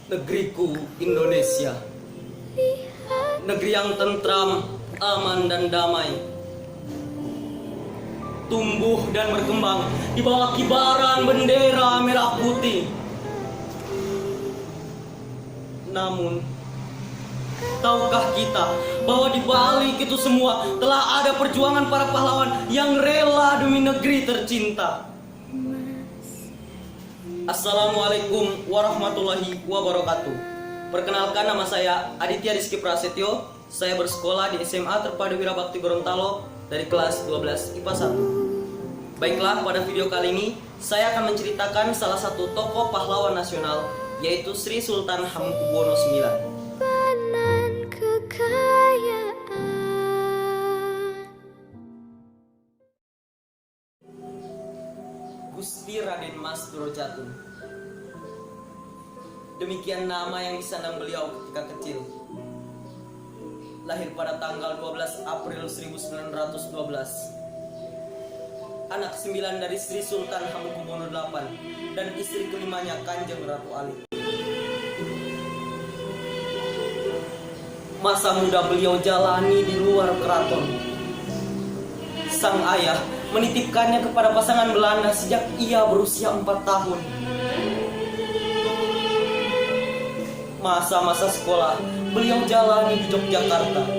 Negeriku Indonesia, negeri yang tentram, aman dan damai, tumbuh dan berkembang di bawah kibaran bendera merah putih. Namun, tahukah kita bahwa di balik itu semua telah ada perjuangan para pahlawan yang rela demi negeri tercinta? Assalamualaikum warahmatullahi wabarakatuh. Perkenalkan, nama saya Aditya Rizky Prasetyo. Saya bersekolah di SMA Terpadu Wirabakti Gorontalo dari kelas 12 IPA 1. Baiklah, pada video kali ini saya akan menceritakan salah satu tokoh pahlawan nasional, yaitu Sri Sultan Hamengkubuwono IX. Gusti Raden Mas Durojatun. Demikian nama yang disandang beliau ketika kecil. Lahir pada tanggal 12 April 1912. Anak ke-9 dari Sri Sultan Hamengkubuwono VIII dan istri kelimanya Kanjeng Ratu Ali. Masa muda beliau jalani di luar keraton. Sang ayah menitipkannya kepada pasangan Belanda sejak ia berusia 4 tahun. Masa-masa sekolah beliau jalani di Yogyakarta.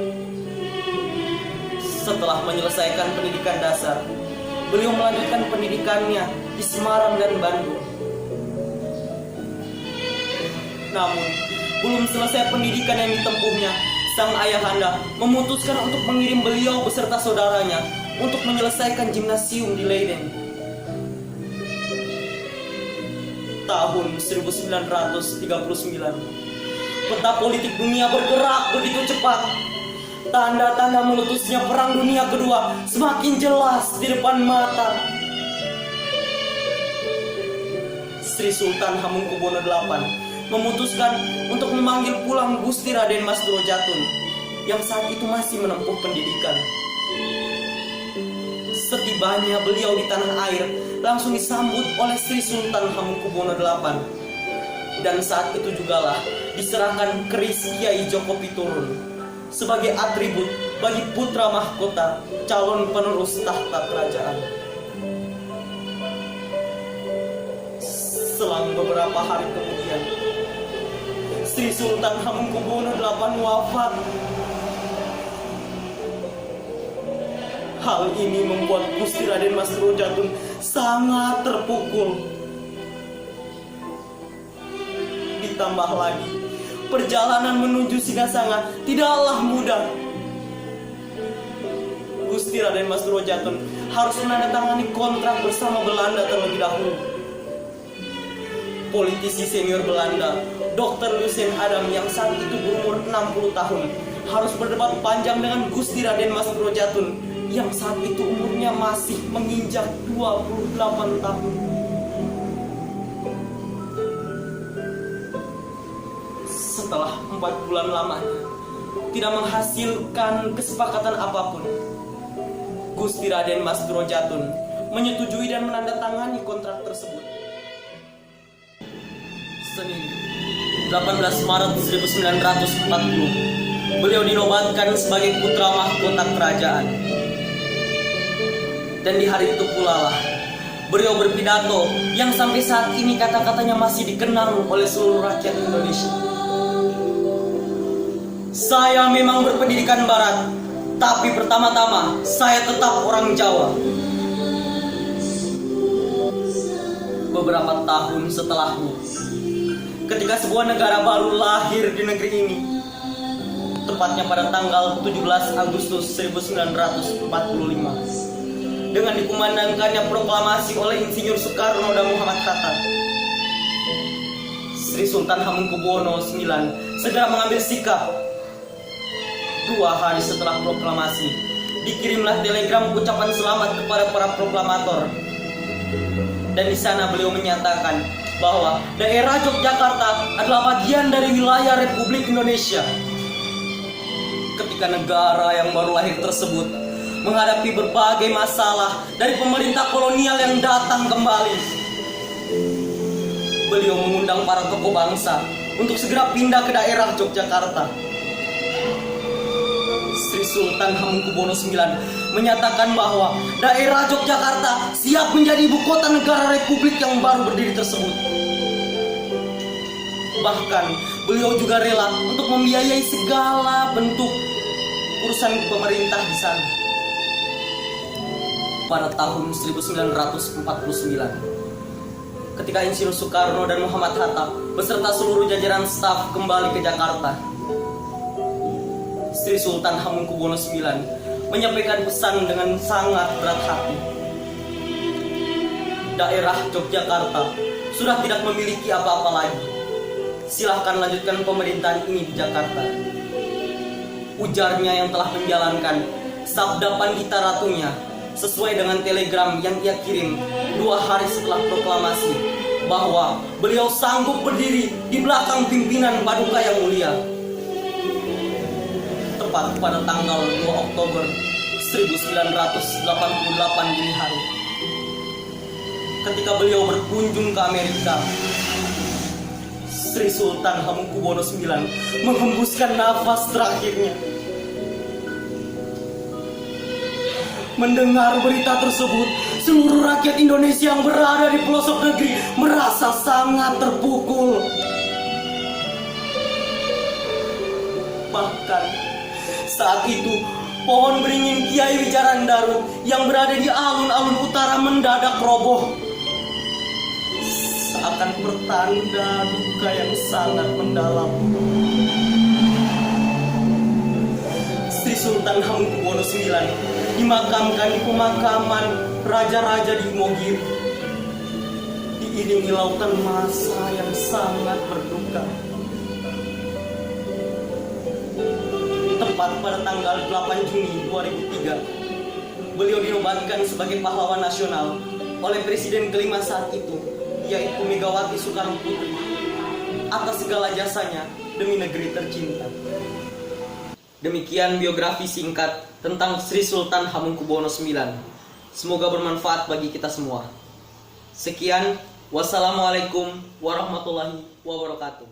Setelah menyelesaikan pendidikan dasar, beliau melanjutkan pendidikannya di Semarang dan Bandung. Namun, belum selesai pendidikan yang ditempuhnya, sang ayahanda memutuskan untuk mengirim beliau beserta saudaranya untuk menyelesaikan gimnasium di Leiden. Tahun 1939, peta politik dunia bergerak begitu cepat. Tanda-tanda meletusnya Perang Dunia Kedua semakin jelas di depan mata. Sri Sultan Hamengkubuwono VIII memutuskan untuk memanggil pulang Gusti Raden Mas Durojatun yang saat itu masih menempuh pendidikan. Setibanya beliau di tanah air, langsung disambut oleh Sri Sultan Hamengkubuwono VIII. Dan saat itu jugalah diserahkan keris Kiai Joko Piturun sebagai atribut bagi putra mahkota calon penerus tahta kerajaan. Selang beberapa hari kemudian, Sri Sultan Hamengkubuwono VIII wafat. Hal ini membuat Gusti Raden Mas Durojatun sangat terpukul. Ditambah lagi, perjalanan menuju Singasanga tidaklah mudah. Gusti Raden Mas Durojatun harus menandatangani kontrak bersama Belanda terlebih dahulu. Politisi senior Belanda, Dr. Lucien Adam yang saat itu berumur 60 tahun, harus berdebat panjang dengan Gusti Raden Mas Durojatun yang saat itu umurnya masih menginjak 28 tahun. Setelah 4 bulan lamanya tidak menghasilkan kesepakatan apapun, Gusti Raden Mas Durojatun menyetujui dan menandatangani kontrak tersebut. Senin 18 Maret 1940, beliau dinobatkan sebagai putra mahkota kerajaan. Dan di hari itu pula lah beliau berpidato yang sampai saat ini kata-katanya masih dikenang oleh seluruh rakyat Indonesia. Saya memang berpendidikan barat, tapi pertama-tama saya tetap orang Jawa. Beberapa tahun setelahnya, ketika sebuah negara baru lahir di negeri ini, tepatnya pada tanggal 17 Agustus 1945, dengan dikumandangkannya proklamasi oleh Insinyur Soekarno dan Muhammad Hatta, Sri Sultan Hamengkubuwono IX segera mengambil sikap. 2 hari setelah proklamasi, dikirimlah telegram ucapan selamat kepada para proklamator. Dan di sana beliau menyatakan bahwa daerah Yogyakarta adalah bagian dari wilayah Republik Indonesia. Ketika negara yang baru lahir tersebut menghadapi berbagai masalah dari pemerintah kolonial yang datang kembali, beliau mengundang para tokoh bangsa untuk segera pindah ke daerah Yogyakarta. Sri Sultan Hamengkubuwono IX menyatakan bahwa daerah Yogyakarta siap menjadi ibu kota negara republik yang baru berdiri tersebut. Bahkan beliau juga rela untuk membiayai segala bentuk urusan pemerintah di sana. Pada tahun 1949, ketika Insinyur Soekarno dan Muhammad Hatta beserta seluruh jajaran staf kembali ke Jakarta, Sri Sultan Hamengkubuwono IX menyampaikan pesan dengan sangat berat hati. Daerah Yogyakarta sudah tidak memiliki apa-apa lagi. Silahkan lanjutkan pemerintahan ini di Jakarta. Ujarnya yang telah menjalankan sabda Pandita Ratunya sesuai dengan telegram yang ia kirim 2 hari setelah proklamasi bahwa beliau sanggup berdiri di belakang pimpinan Paduka yang mulia. Tepat pada tanggal 2 Oktober 1988 dini hari, ketika beliau berkunjung ke Amerika, Sri Sultan Hamengkubuwono IX menghembuskan nafas terakhirnya. Mendengar berita tersebut, seluruh rakyat Indonesia yang berada di pelosok negeri merasa sangat terpukul. Bahkan saat itu, pohon beringin Kiai Wijarandaru yang berada di alun-alun utara mendadak roboh, seakan pertanda duka yang sangat mendalam. Sri Sultan Hamengkubuwono IX dimakamkan di pemakaman raja-raja di Imogiri, diiringi lautan massa yang sangat berduka. Tepat pada tanggal 8 Juni 2003, beliau dinobatkan sebagai pahlawan nasional oleh Presiden kelima saat itu, yaitu Megawati Soekarno Putri, atas segala jasanya demi negeri tercinta. Demikian biografi singkat tentang Sri Sultan Hamengkubuwono IX. Semoga bermanfaat bagi kita semua. Sekian, wassalamualaikum warahmatullahi wabarakatuh.